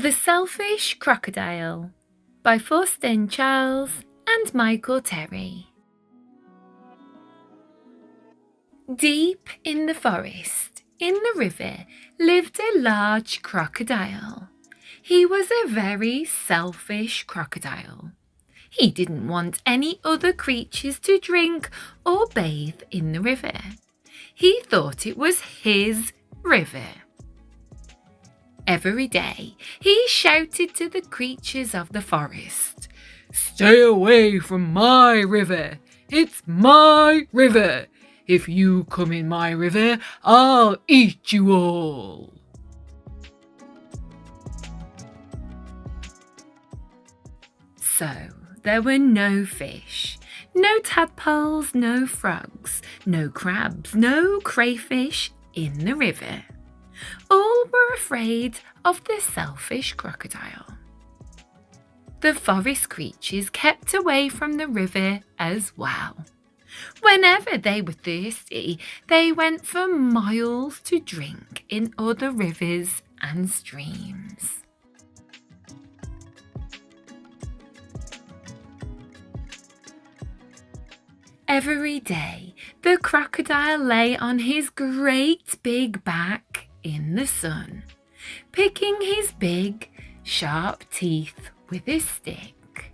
The Selfish Crocodile by Faustin and Michael Terry. Deep in the forest, in the river, lived a large crocodile. He was a very selfish crocodile. He didn't want any other creatures to drink or bathe in the river. He thought it was his river. Every day he shouted to the creatures of the forest, "Stay away from my river! It's my river! If you come in my river, I'll eat you all!" So there were no fish, no tadpoles, no frogs, no crabs, no crayfish in the river. All were afraid of the selfish crocodile. The forest creatures kept away from the river as well. Whenever they were thirsty, they went for miles to drink in other rivers and streams. Every day, the crocodile lay on his great big back in the sun, picking his big, sharp teeth with his stick.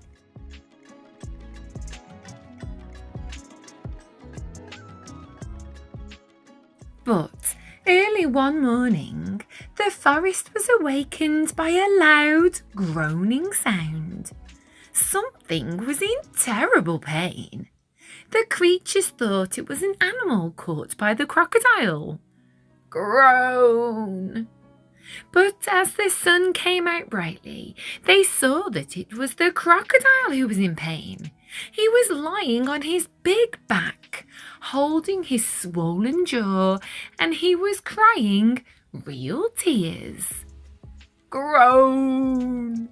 But early one morning, the forest was awakened by a loud, groaning sound. Something was in terrible pain. The creatures thought it was an animal caught by the crocodile. Groan! But as the sun came out brightly, they saw that it was the crocodile who was in pain. He was lying on his big back, holding his swollen jaw, and he was crying real tears. Groan!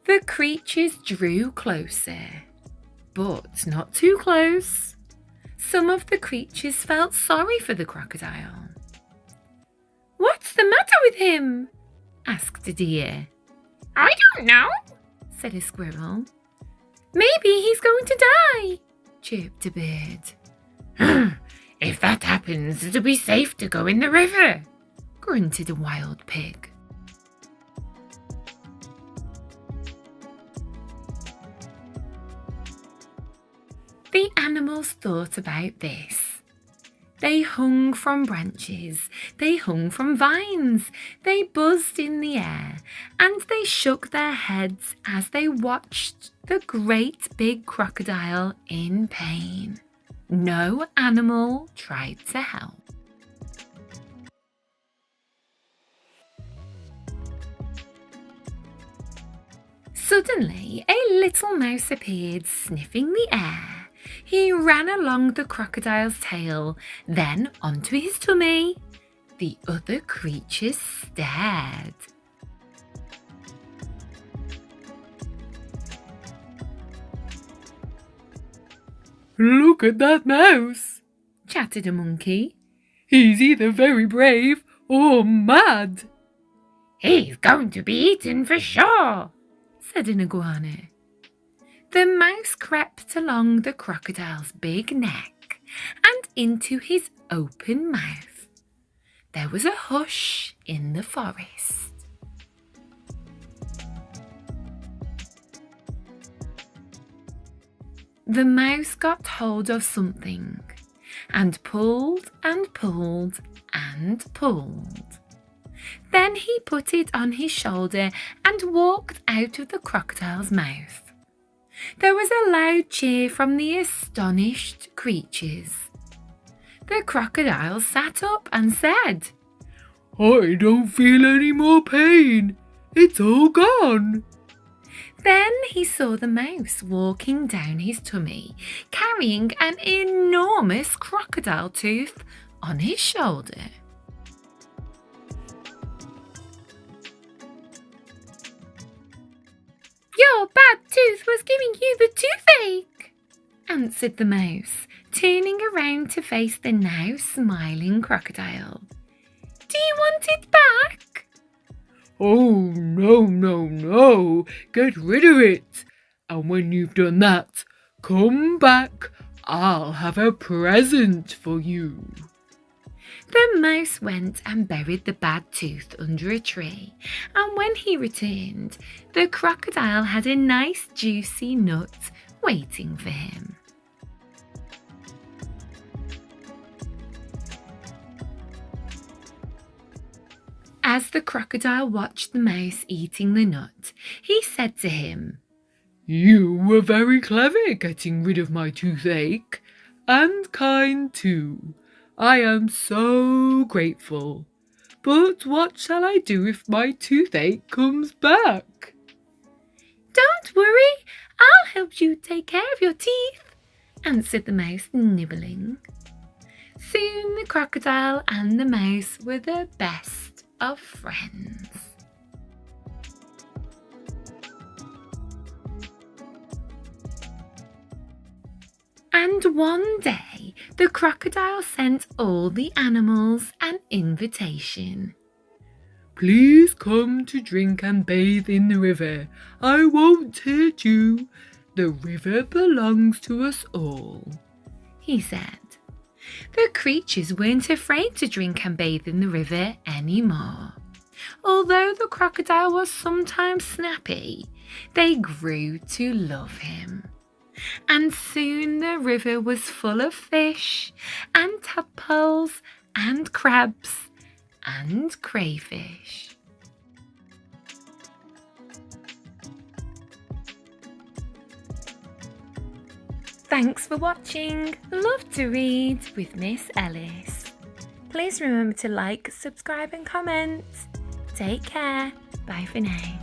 The creatures drew closer, but not too close. Some of the creatures felt sorry for the crocodile. "What's the matter with him?" asked a deer. "I don't know," said a squirrel. "Maybe he's going to die," chirped a bird. "If that happens, it'll be safe to go in the river," grunted a wild pig. The animals thought about this. They hung from branches, they hung from vines, they buzzed in the air, and they shook their heads as they watched the great big crocodile in pain. No animal tried to help. Suddenly, a little mouse appeared, sniffing the air. He ran along the crocodile's tail, then onto his tummy. The other creatures stared. "Look at that mouse," chattered a monkey. "He's either very brave or mad." "He's going to be eaten for sure," said an iguana. The mouse crept along the crocodile's big neck and into his open mouth. There was a hush in the forest. The mouse got hold of something and pulled and pulled and pulled. Then he put it on his shoulder and walked out of the crocodile's mouth. There was a loud cheer from the astonished creatures. The crocodile sat up and said, "I don't feel any more pain. It's all gone." Then he saw the mouse walking down his tummy, carrying an enormous crocodile tooth on his shoulder. "Your bad tooth was giving you the toothache," answered the mouse, turning around to face the now smiling crocodile. Do you want it back? Oh, no, no, no. Get rid of it. And when you've done that, come back. I'll have a present for you. The mouse went and buried the bad tooth under a tree, and when he returned, the crocodile had a nice juicy nut waiting for him. As the crocodile watched the mouse eating the nut, he said to him, You were very clever getting rid of my toothache, and kind too. I am so grateful. But what shall I do if my toothache comes back? Don't worry, I'll help you take care of your teeth, answered the mouse, nibbling. Soon the crocodile and the mouse were the best of friends. And one day the crocodile sent all the animals an invitation. Please come to drink and bathe in the river. I won't hurt you. The river belongs to us all, he said. The creatures weren't afraid to drink and bathe in the river anymore. Although the crocodile was sometimes snappy, they grew to love him. And soon the river was full of fish and tadpoles and crabs and crayfish. Thanks for watching Love to Read with Miss Ellis. Please remember to like, subscribe and comment. Take care. Bye for now.